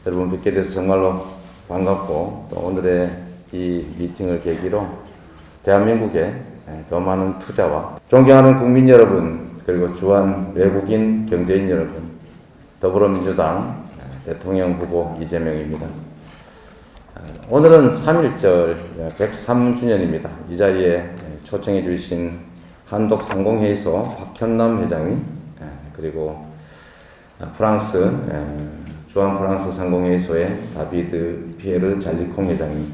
여러분 뵙게 돼서 정말로 반갑고, 또 오늘의 이 미팅을 계기로 대한민국에 더 많은 투자와 존경하는 국민 여러분, 그리고 주한 외국인 경제인 여러분, 더불어민주당 대통령 후보 이재명입니다. 오늘은 3.1절 103주년입니다. 이 자리에 초청해 주신 한독상공회의소 박현남 회장님, 그리고 프랑스 주한 프랑스 상공회의소의 다비드 피에르 잘리콩 회장님,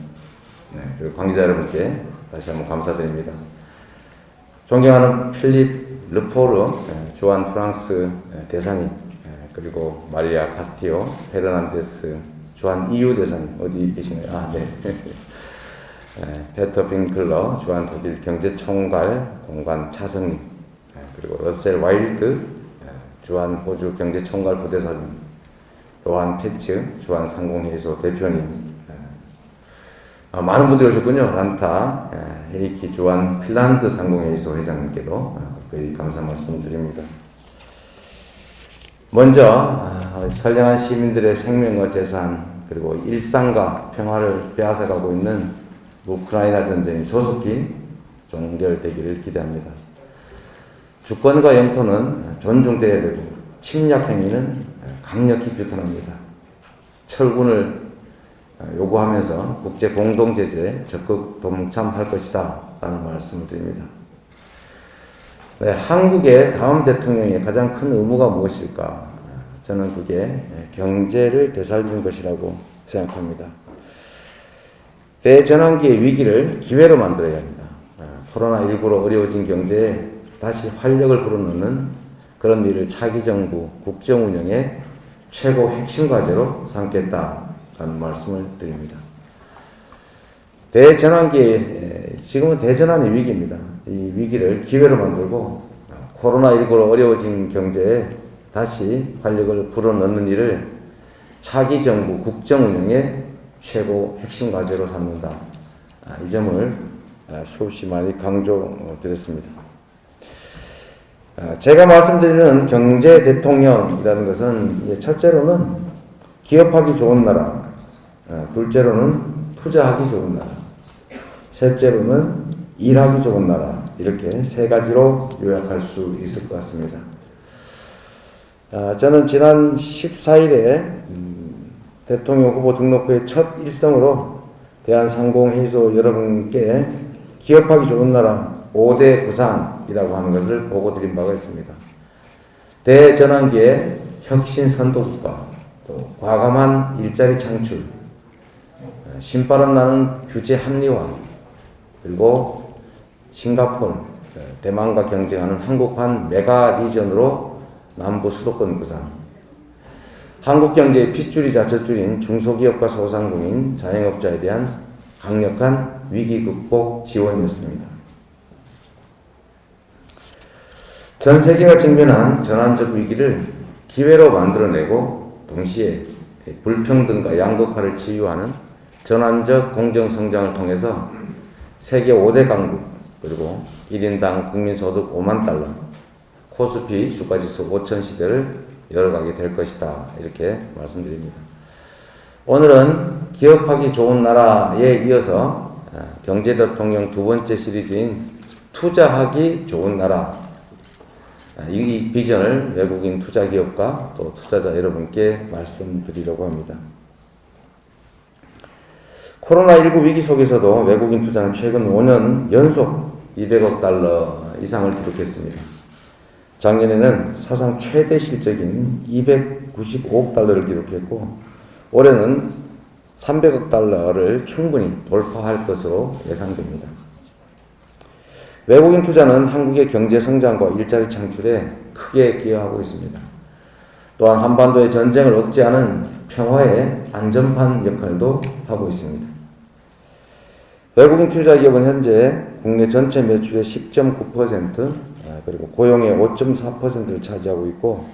그리고 관계자 여러분께 다시 한번 감사드립니다. 존경하는 필립 르포르 주한 프랑스 대사님, 그리고 마리아 카스티오 페르난데스 주한 EU 대사님 어디 계시나요? 네. 페터 빙클러 주한 독일 경제총괄 공관 차성님, 그리고 러셀 와일드 주한 호주 경제총괄 부대사님, 요한 패츠 주한 상공회의소 대표님, 많은 분들이 오셨군요. 란타 헤이키 주한 핀란드 상공회의소 회장님께도 특별히 감사 말씀드립니다. 먼저 선량한 시민들의 생명과 재산, 그리고 일상과 평화를 빼앗아가고 있는 우크라이나 전쟁이 조속히 종결되기를 기대합니다. 주권과 영토는 존중되어야 되고 침략 행위는 강력히 규탄합니다. 철군을 요구하면서 국제 공동제재에 적극 동참할 것이다 라는 말씀을 드립니다. 네, 한국의 다음 대통령의 가장 큰 의무가 무엇일까? 저는 그게 경제를 되살리는 것이라고 생각합니다. 대전환기의 위기를 기회로 만들어야 합니다. 코로나19로 어려워진 경제에 다시 활력을 불어넣는 그런 일을 차기 정부 국정운영의 최고 핵심 과제로 삼겠다라는 말씀을 드립니다. 대전환기, 지금은 대전환의 위기입니다. 이 위기를 기회로 만들고 코로나19로 어려워진 경제에 다시 활력을 불어넣는 일을 차기 정부 국정운영의 최고 핵심 과제로 삼는다. 이 점을 수없이 많이 강조드렸습니다. 제가 말씀드리는 경제 대통령이라는 것은 첫째로는 기업하기 좋은 나라, 둘째로는 투자하기 좋은 나라, 셋째로는 일하기 좋은 나라, 이렇게 세 가지로 요약할 수 있을 것 같습니다. 저는 지난 14일에 대통령 후보 등록 후에 첫 일성으로 대한상공회의소 여러분께 기업하기 좋은 나라 5대 구상이라고 하는 것을 보고 드린 바가 있습니다. 대전환기의 혁신 선도국가, 또 과감한 일자리 창출, 신바람 나는 규제 합리화, 그리고 싱가포르, 대만과 경쟁하는 한국판 메가 리전으로 남부 수도권 구상, 한국 경제의 핏줄이자 젖줄인 중소기업과 소상공인, 자영업자에 대한 강력한 위기 극복 지원이었습니다. 전 세계가 직면한 전환적 위기를 기회로 만들어내고 동시에 불평등과 양극화를 치유하는 전환적 공정성장을 통해서 세계 5대 강국, 그리고 1인당 국민소득 5만 달러, 코스피 주가지수 5천 시대를 열어가게 될 것이다, 이렇게 말씀드립니다. 오늘은 기업하기 좋은 나라에 이어서 경제대통령 두 번째 시리즈인 투자하기 좋은 나라, 이 비전을 외국인 투자기업과 또 투자자 여러분께 말씀드리려고 합니다. 코로나19 위기 속에서도 외국인 투자는 최근 5년 연속 200억 달러 이상을 기록했습니다. 작년에는 사상 최대 실적인 295억 달러를 기록했고, 올해는 300억 달러를 충분히 돌파할 것으로 예상됩니다. 외국인 투자는 한국의 경제 성장과 일자리 창출에 크게 기여하고 있습니다. 또한 한반도의 전쟁을 억제하는 평화의 안전판 역할도 하고 있습니다. 외국인 투자 기업은 현재 국내 전체 매출의 10.9%, 그리고 고용의 5.4%를 차지하고 있고,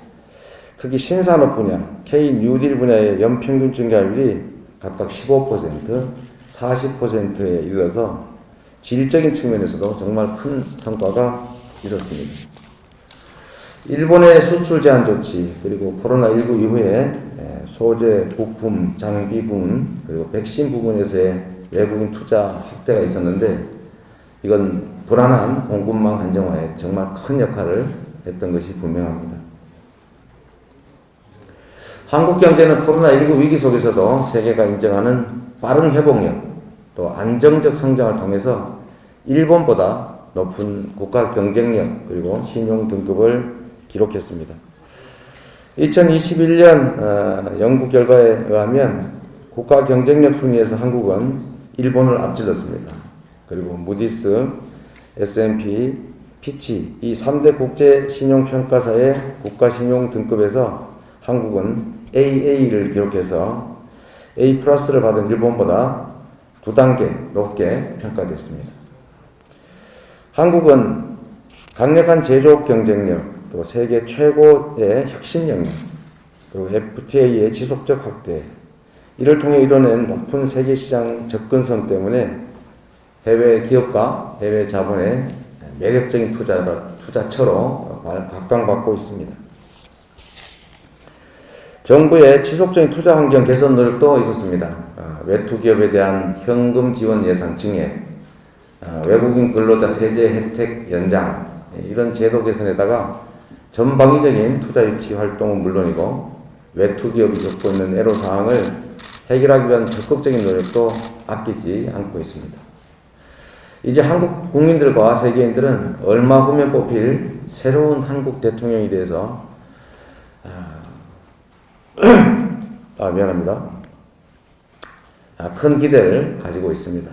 특히 신산업 분야, K-뉴딜 분야의 연평균 증가율이 각각 15%, 40%에 이르러서 질적인 측면에서도 정말 큰 성과가 있었습니다. 일본의 수출 제한 조치, 그리고 코로나19 이후에 소재, 부품, 장비 부분, 그리고 백신 부분에서의 외국인 투자 확대가 있었는데 이건 불안한 공급망 안정화에 정말 큰 역할을 했던 것이 분명합니다. 한국 경제는 코로나19 위기 속에서도 세계가 인정하는 빠른 회복력, 또 안정적 성장을 통해서 일본보다 높은 국가 경쟁력 그리고 신용 등급을 기록했습니다. 2021년 영국 결과에 의하면 국가 경쟁력 순위에서 한국은 일본을 앞질렀습니다. 그리고 무디스, S&P, 피치 이 3대 국제 신용평가사의 국가 신용 등급에서 한국은 AA를 기록해서 A 플러스를 받은 일본보다 2단계 높게 평가됐습니다. 한국은 강력한 제조업 경쟁력, 또 세계 최고의 혁신 역량, 그리고 FTA의 지속적 확대, 이를 통해 이뤄낸 높은 세계 시장 접근성 때문에 해외 기업과 해외 자본의 매력적인 투자처로 각광받고 있습니다. 정부의 지속적인 투자 환경 개선 노력도 있었습니다. 외투 기업에 대한 현금 지원 예산 증액, 외국인 근로자 세제 혜택 연장, 이런 제도 개선에다가 전방위적인 투자 유치 활동은 물론이고 외투 기업이 겪고 있는 애로사항을 해결하기 위한 적극적인 노력도 아끼지 않고 있습니다. 이제 한국 국민들과 세계인들은 얼마 후면 뽑힐 새로운 한국 대통령에 대해서 큰 기대를 가지고 있습니다.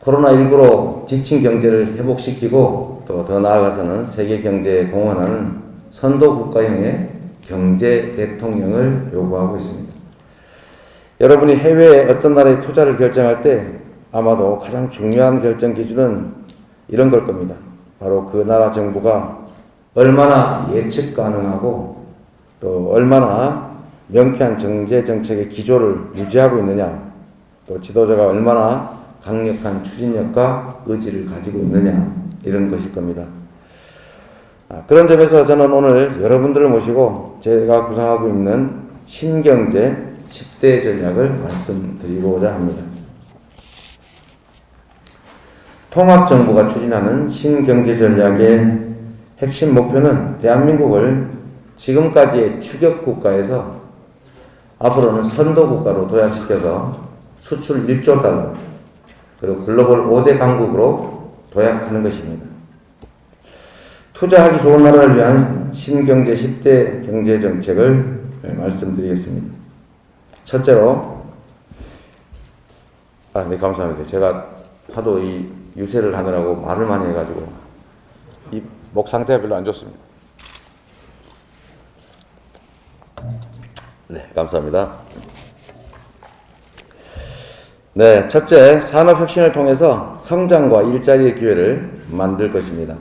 코로나19로 지친 경제를 회복시키고 또 더 나아가서는 세계 경제에 공헌하는 선도 국가형의 경제 대통령을 요구하고 있습니다. 여러분이 해외에 어떤 나라에 투자를 결정할 때 아마도 가장 중요한 결정 기준은 이런 걸 겁니다. 바로 그 나라 정부가 얼마나 예측 가능하고 또 얼마나 명쾌한 경제 정책의 기조를 유지하고 있느냐, 또 지도자가 얼마나 강력한 추진력과 의지를 가지고 있느냐, 이런 것일 겁니다. 그런 점에서 저는 오늘 여러분들을 모시고 제가 구상하고 있는 신경제 10대 전략을 말씀드리고자 합니다. 통합정부가 추진하는 신경제 전략의 핵심 목표는 대한민국을 지금까지의 추격국가에서 앞으로는 선도국가로 도약시켜서 수출 1조 달러, 그리고 글로벌 5대 강국으로 도약하는 것입니다. 투자하기 좋은 나라를 위한 신경제 10대 경제정책을 말씀드리겠습니다. 첫째로, 네, 감사합니다. 제가 하도 이 유세를 하느라고 말을 많이 해가지고 이 목 상태가 별로 안 좋습니다. 네, 감사합니다. 네, 첫째, 산업혁신을 통해서 성장과 일자리의 기회를 만들 것입니다.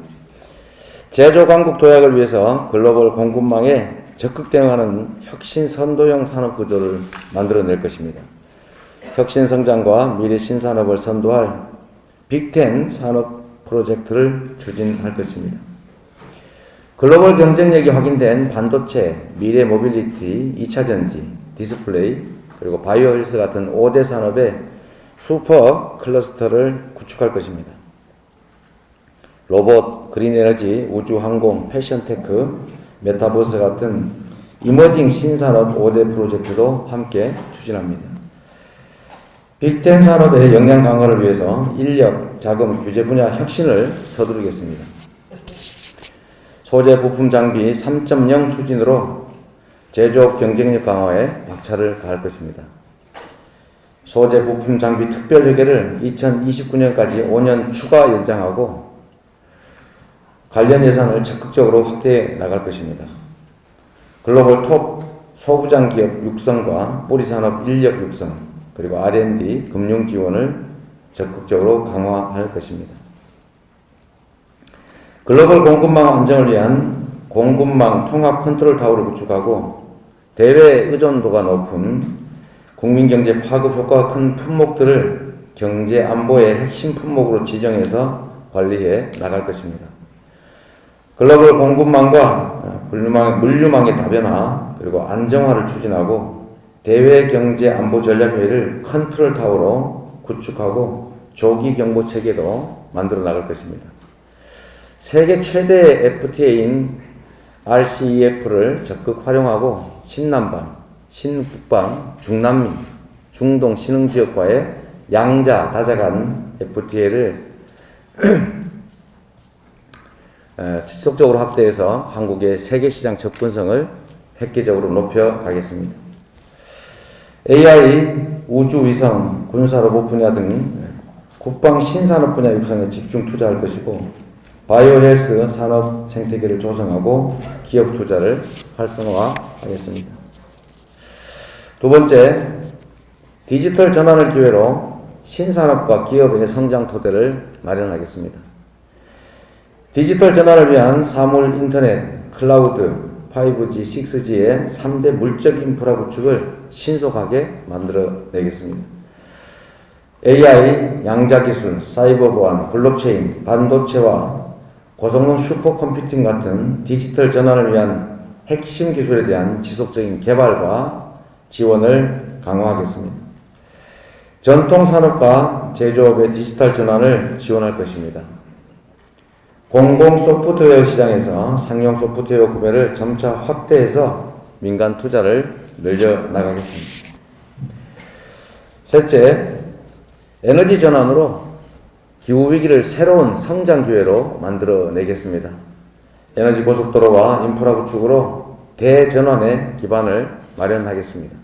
제조강국 도약을 위해서 글로벌 공급망에 적극 대응하는 혁신 선도형 산업 구조를 만들어낼 것입니다. 혁신 성장과 미래 신산업을 선도할 빅10 산업 프로젝트를 추진할 것입니다. 글로벌 경쟁력이 확인된 반도체, 미래 모빌리티, 2차 전지, 디스플레이, 그리고 바이오 헬스 같은 5대 산업의 슈퍼 클러스터를 구축할 것입니다. 로봇, 그린 에너지, 우주 항공, 패션 테크, 메타버스 같은 이머징 신산업 5대 프로젝트도 함께 추진합니다. 빅10 산업의 역량 강화를 위해서 인력, 자금, 규제 분야 혁신을 서두르겠습니다. 소재, 부품, 장비 3.0 추진으로 제조업 경쟁력 강화에 박차를 가할 것입니다. 소재, 부품, 장비 특별회계를 2029년까지 5년 추가 연장하고 관련 예산을 적극적으로 확대해 나갈 것입니다. 글로벌 톱 소부장 기업 육성과 뿌리산업 인력 육성, 그리고 R&D, 금융 지원을 적극적으로 강화할 것입니다. 글로벌 공급망 안정을 위한 공급망 통합 컨트롤 타워를 구축하고 대외 의존도가 높은 국민경제 파급 효과가 큰 품목들을 경제 안보의 핵심 품목으로 지정해서 관리해 나갈 것입니다. 글로벌 공급망과 물류망의 다변화 그리고 안정화를 추진하고 대외 경제 안보 전략 회의를 컨트롤 타워로 구축하고 조기 경보 체계도 만들어 나갈 것입니다. 세계 최대 FTA인 RCEF를 적극 활용하고 신남방, 신북방, 중남미, 중동 신흥지역과의 양자, 다자간 FTA를 지속적으로 확대해서 한국의 세계시장 접근성을 획기적으로 높여가겠습니다. AI, 우주위성, 군사로봇 분야 등 국방 신산업 분야 육성에 집중 투자할 것이고 바이오 헬스 산업 생태계를 조성하고 기업 투자를 활성화하겠습니다. 두 번째, 디지털 전환을 기회로 신산업과 기업의 성장 토대를 마련하겠습니다. 디지털 전환을 위한 사물 인터넷, 클라우드, 5G, 6G의 3대 물적 인프라 구축을 신속하게 만들어내겠습니다. AI, 양자기술, 사이버 보안, 블록체인, 반도체와 고성능 슈퍼컴퓨팅 같은 디지털 전환을 위한 핵심 기술에 대한 지속적인 개발과 지원을 강화하겠습니다. 전통 산업과 제조업의 디지털 전환을 지원할 것입니다. 공공 소프트웨어 시장에서 상용 소프트웨어 구매를 점차 확대해서 민간 투자를 늘려나가겠습니다. 셋째, 에너지 전환으로 기후위기를 새로운 성장 기회로 만들어내겠습니다. 에너지 고속도로와 인프라 구축으로 대전환의 기반을 마련하겠습니다.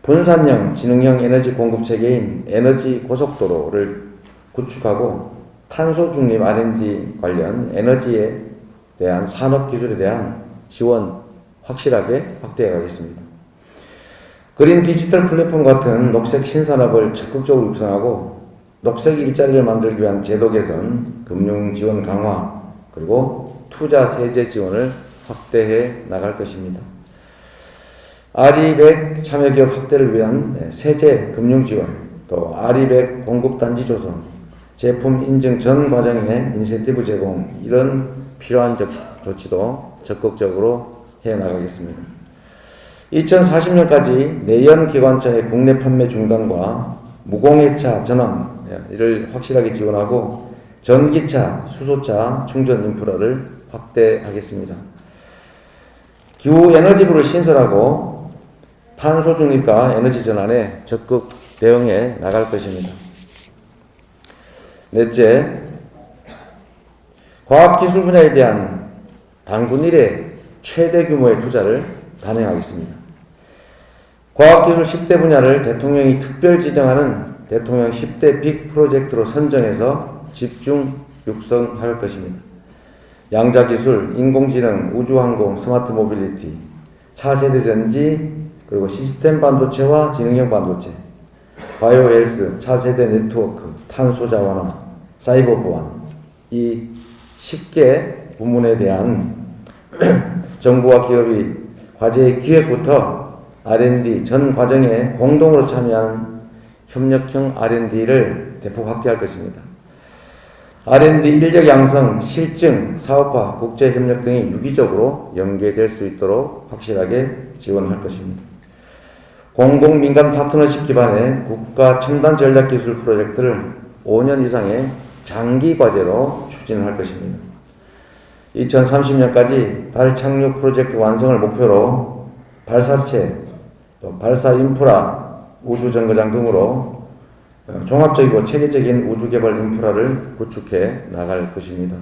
분산형, 지능형 에너지 공급 체계인 에너지 고속도로를 구축하고 탄소 중립 R&D 관련 에너지에 대한 산업 기술에 대한 지원 확실하게 확대해 가겠습니다. 그린 디지털 플랫폼 같은 녹색 신산업을 적극적으로 육성하고 녹색 일자리를 만들기 위한 제도 개선, 금융 지원 강화, 그리고 투자 세제 지원을 확대해 나갈 것입니다. RE100 참여기업 확대를 위한 세제 금융 지원, 또 RE100 공급단지 조성, 제품 인증 전 과정에 인센티브 제공, 이런 필요한 조치도 적극적으로 해 나가겠습니다. 2040년까지 내연 기관차의 국내 판매 중단과 무공해차 전환, 이를 확실하게 지원하고 전기차, 수소차 충전 인프라를 확대하겠습니다. 기후 에너지부를 신설하고 탄소 중립과 에너지 전환에 적극 대응해 나갈 것입니다. 넷째, 과학기술 분야에 대한 단군 이래 최대 규모의 투자를 단행하겠습니다. 과학기술 10대 분야를 대통령이 특별 지정하는 대통령 10대 빅 프로젝트로 선정해서 집중 육성할 것입니다. 양자기술, 인공지능, 우주항공, 스마트 모빌리티, 4세대 전지, 그리고 시스템 반도체와 지능형 반도체, 바이오 헬스, 차세대 네트워크, 탄소 자원화, 사이버 보안, 이 10개 부문에 대한 정부와 기업이 과제의 기획부터 R&D 전 과정에 공동으로 참여한 협력형 R&D를 대폭 확대할 것입니다. R&D 인력 양성, 실증, 사업화, 국제협력 등이 유기적으로 연계될 수 있도록 확실하게 지원할 것입니다. 공공민간 파트너십 기반의 국가 첨단 전략기술 프로젝트를 5년 이상의 장기 과제로 추진할 것입니다. 2030년까지 달 착륙 프로젝트 완성을 목표로 발사체, 또 발사 인프라, 우주 정거장 등으로 종합적이고 체계적인 우주 개발 인프라를 구축해 나갈 것입니다.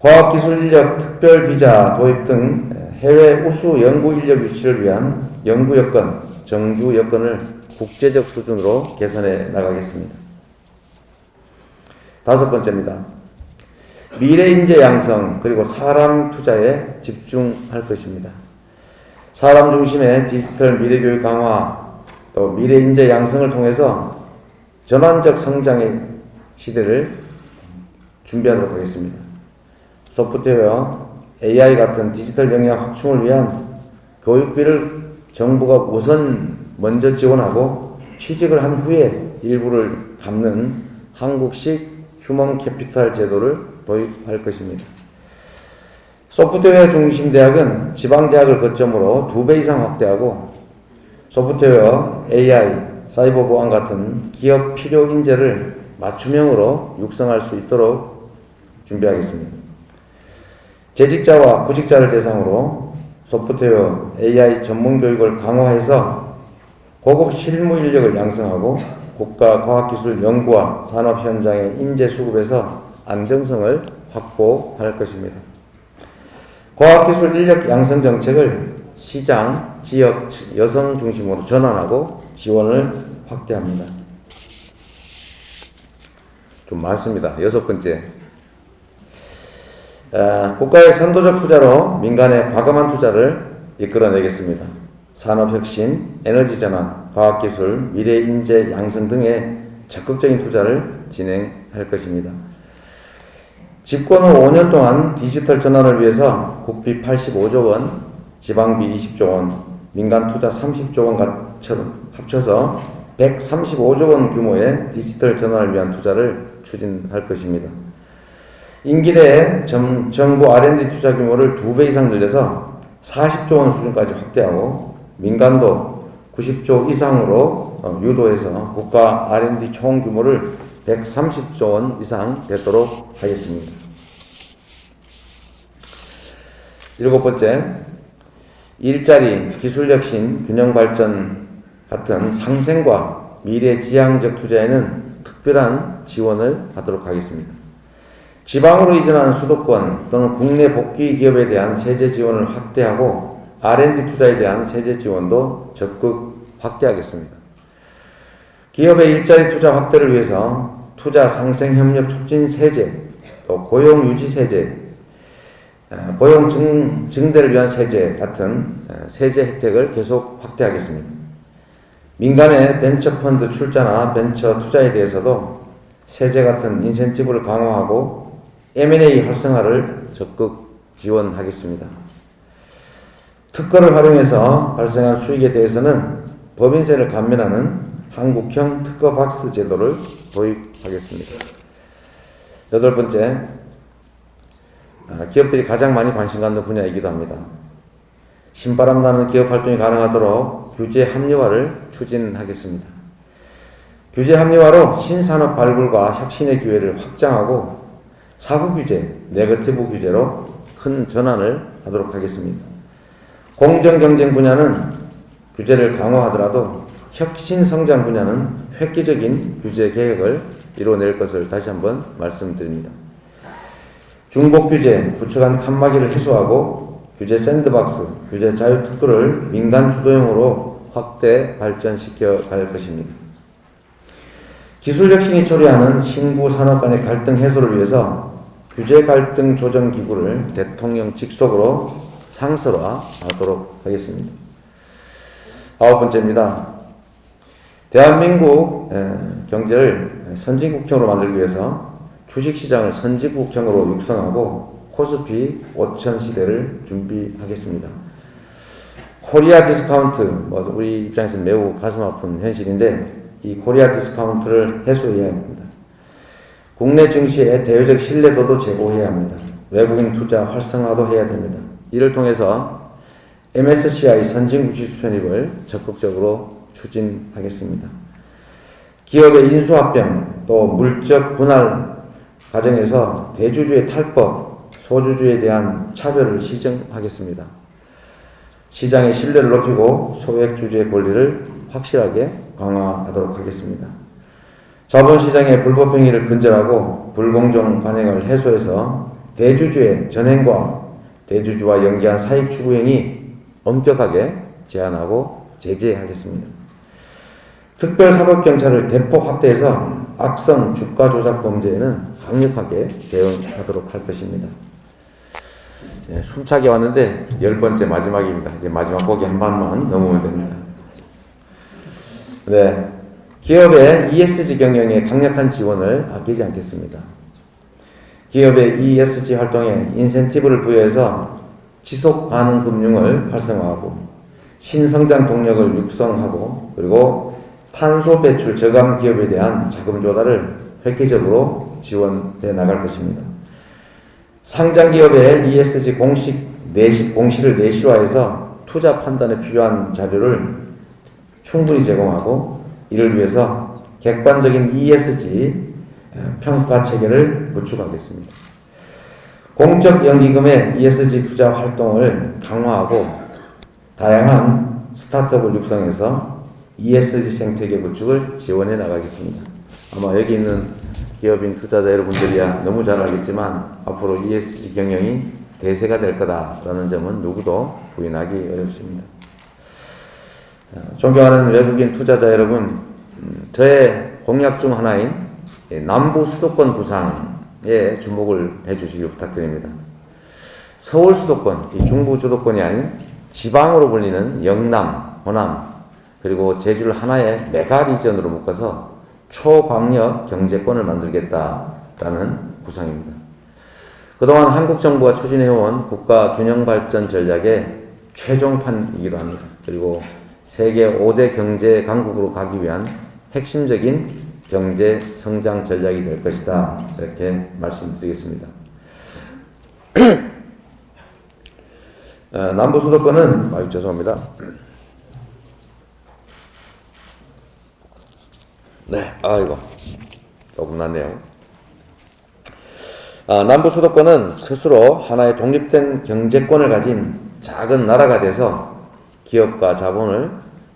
과학기술 인력 특별 비자 도입 등 해외 우수 연구 인력 유치를 위한 연구 여건, 정주 여건을 국제적 수준으로 개선해 나가겠습니다. 다섯 번째입니다. 미래 인재 양성 그리고 사람 투자에 집중할 것입니다. 사람 중심의 디지털 미래 교육 강화, 또 미래 인재 양성을 통해서 전환적 성장의 시대를 준비하도록 하겠습니다. 소프트웨어, AI 같은 디지털 역량 확충을 위한 교육비를 정부가 우선 먼저 지원하고 취직을 한 후에 일부를 갚는 한국식 휴먼 캐피탈 제도를 도입할 것입니다. 소프트웨어 중심 대학은 지방대학을 거점으로 2배 이상 확대하고 소프트웨어, AI, 사이버 보안 같은 기업 필요 인재를 맞춤형으로 육성할 수 있도록 준비하겠습니다. 재직자와 구직자를 대상으로 소프트웨어, AI 전문 교육을 강화해서 고급 실무 인력을 양성하고 국가 과학기술 연구와 산업 현장의 인재 수급에서 안정성을 확보할 것입니다. 과학기술 인력 양성 정책을 시장, 지역, 여성 중심으로 전환하고 지원을 확대합니다. 좀 많습니다. 6번째. 국가의 선도적 투자로 민간의 과감한 투자를 이끌어내겠습니다. 산업혁신, 에너지전환, 과학기술, 미래인재 양성 등의 적극적인 투자를 진행할 것입니다. 집권 후 5년 동안 디지털 전환을 위해서 국비 85조 원, 지방비 20조 원, 민간 투자 30조 원처럼 합쳐서 135조 원 규모의 디지털 전환을 위한 투자를 추진할 것입니다. 임기 내에 정부 R&D 투자 규모를 2배 이상 늘려서 40조 원 수준까지 확대하고 민간도 90조 이상으로 유도해서 국가 R&D 총 규모를 130조 원 이상 되도록 하겠습니다. 7번째, 일자리, 기술혁신, 균형발전 같은 상생과 미래지향적 투자에는 특별한 지원을 하도록 하겠습니다. 지방으로 이전한 수도권 또는 국내 복귀 기업에 대한 세제 지원을 확대하고 R&D 투자에 대한 세제 지원도 적극 확대하겠습니다. 기업의 일자리 투자 확대를 위해서 투자 상생 협력 촉진 세제, 또 고용 유지 세제, 고용 증대를 위한 세제 같은 세제 혜택을 계속 확대하겠습니다. 민간의 벤처펀드 출자나 벤처 투자에 대해서도 세제 같은 인센티브를 강화하고 M&A 활성화를 적극 지원하겠습니다. 특허를 활용해서 발생한 수익에 대해서는 법인세를 감면하는 한국형 특허박스 제도를 도입하겠습니다. 8번째, 기업들이 가장 많이 관심 갖는 분야이기도 합니다. 신바람 나는 기업 활동이 가능하도록 규제 합리화를 추진하겠습니다. 규제 합리화로 신산업 발굴과 혁신의 기회를 확장하고 사후 규제, 네거티브 규제로 큰 전환을 하도록 하겠습니다. 공정 경쟁 분야는 규제를 강화하더라도 혁신 성장 분야는 획기적인 규제 개혁을 이뤄낼 것을 다시 한번 말씀드립니다. 중복 규제, 구축한 칸막이를 해소하고 규제 샌드박스, 규제 자유특구를 민간 주도형으로 확대 발전시켜 갈 것입니다. 기술혁신이 초래하는 신구 산업 간의 갈등 해소를 위해서 규제 갈등 조정 기구를 대통령 직속으로 상설화하도록 하겠습니다. 9번째입니다. 대한민국 경제를 선진국형으로 만들기 위해서 주식시장을 선진국형으로 육성하고 코스피 5천 시대를 준비하겠습니다. 코리아 디스카운트, 우리 입장에서 매우 가슴 아픈 현실인데 이 코리아 디스카운트를 해소해야 합니다. 국내 증시의 대외적 신뢰도도 제고해야 합니다. 외국인 투자 활성화도 해야 됩니다. 이를 통해서 MSCI 선진국 지수 편입을 적극적으로 추진하겠습니다. 기업의 인수합병 또 물적 분할 과정에서 대주주의 탈법, 소주주에 대한 차별을 시정하겠습니다. 시장의 신뢰를 높이고 소액주주의 권리를 확실하게 강화하도록 하겠습니다. 자본시장의 불법행위를 근절하고 불공정 관행을 해소해서 대주주의 전횡과 대주주와 연계한 사익 추구행위 엄격하게 제한하고 제재하겠습니다. 특별사법경찰을 대폭 확대해서 악성 주가 조작 범죄에는 강력하게 대응하도록 할 것입니다. 네, 숨차게 왔는데 10번째 마지막입니다. 이제 마지막 보기 한 번만 넘으면 됩니다. 네, 기업의 ESG 경영에 강력한 지원을 아끼지 않겠습니다. 기업의 ESG 활동에 인센티브를 부여해서 지속 가능 금융을 활성화하고 신성장 동력을 육성하고 그리고 탄소 배출 저감 기업에 대한 자금 조달을 획기적으로 지원해 나갈 것입니다. 상장기업의 ESG 공시를 내실화해서 투자 판단에 필요한 자료를 충분히 제공하고 이를 위해서 객관적인 ESG 평가 체계를 구축하겠습니다. 공적연기금의 ESG 투자 활동을 강화하고 다양한 스타트업을 육성해서 ESG 생태계 구축을 지원해 나가겠습니다. 아마 여기 있는 기업인 투자자 여러분들이야 너무 잘 알겠지만 앞으로 ESG 경영이 대세가 될 거다라는 점은 누구도 부인하기 어렵습니다. 존경하는 외국인 투자자 여러분, 저의 공약 중 하나인 남부 수도권 구상에 주목을 해주시길 부탁드립니다. 서울 수도권, 이 중부 주도권이 아닌 지방으로 불리는 영남, 호남, 그리고 제주를 하나의 메가 리전으로 묶어서 초광역 경제권을 만들겠다라는 구상입니다. 그동안 한국 정부가 추진해온 국가 균형 발전 전략의 최종판이기도 합니다. 그리고 세계 5대 경제 강국으로 가기 위한 핵심적인 경제 성장 전략이 될 것이다. 이렇게 말씀드리겠습니다. 남부 수도권은, 죄송합니다. 네, 조금 났네요. 남부 수도권은 스스로 하나의 독립된 경제권을 가진 작은 나라가 돼서 기업과 자본을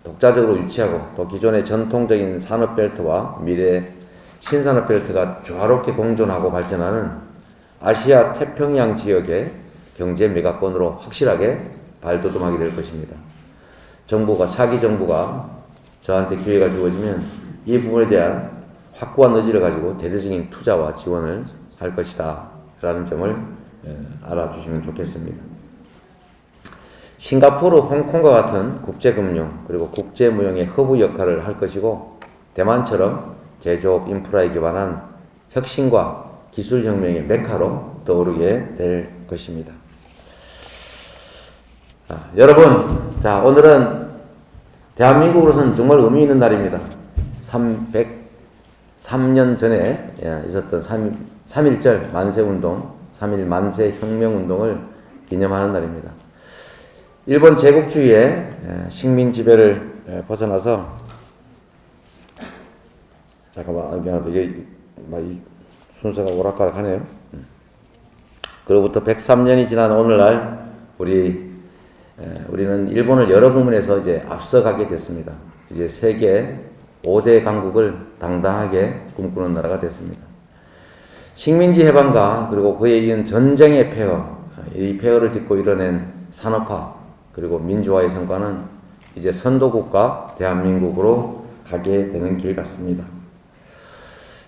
독자적으로 유치하고 또 기존의 전통적인 산업벨트와 미래 신산업벨트가 조화롭게 공존하고 발전하는 아시아 태평양 지역의 경제 메가권으로 확실하게 발돋움하게 될 것입니다. 차기 정부가 저한테 기회가 주어지면 이 부분에 대한 확고한 의지를 가지고 대대적인 투자와 지원을 할 것이다 라는 점을 알아주시면 좋겠습니다. 싱가포르, 홍콩과 같은 국제금융 그리고 국제무역의 허브 역할을 할 것이고 대만처럼 제조업 인프라에 기반한 혁신과 기술혁명의 메카로 떠오르게 될 것입니다. 여러분, 오늘은 대한민국으로서는 정말 의미 있는 날입니다. 303년 전에 있었던 3.1절 만세운동, 3.1 만세혁명운동을 기념하는 날입니다. 일본 제국주의의 식민 지배를 벗어나서 미안하다. 이게 순서가 오락가락하네요. 그로부터 103년이 지난 오늘날 우리는 일본을 여러 부분에서 이제 앞서가게 됐습니다. 이제 세계 5대 강국을 당당하게 꿈꾸는 나라가 됐습니다. 식민지 해방과 그리고 그에 이은 전쟁의 폐허, 이 폐허를 딛고 이뤄낸 산업화 그리고 민주화의 성과는 이제 선도국가 대한민국으로 가게 되는 길 같습니다.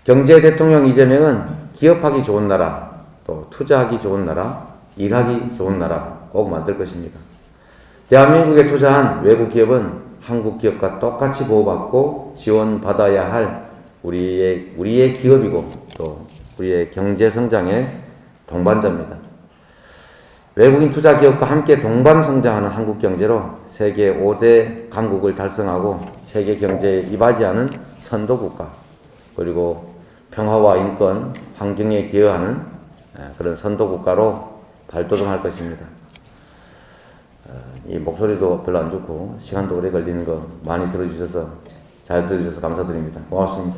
경제 대통령 이재명은 기업하기 좋은 나라, 또 투자하기 좋은 나라, 일하기 좋은 나라 꼭 만들 것입니다. 대한민국에 투자한 외국 기업은 한국 기업과 똑같이 보호받고 지원받아야 할 우리의 기업이고 또 우리의 경제 성장의 동반자입니다. 외국인 투자 기업과 함께 동반 성장하는 한국 경제로 세계 5대 강국을 달성하고 세계 경제에 이바지하는 선도국가 그리고 평화와 인권, 환경에 기여하는 그런 선도국가로 발돋움할 것입니다. 이 목소리도 별로 안 좋고 시간도 오래 걸리는 거 많이 들어주셔서 잘 들어주셔서 감사드립니다. 고맙습니다.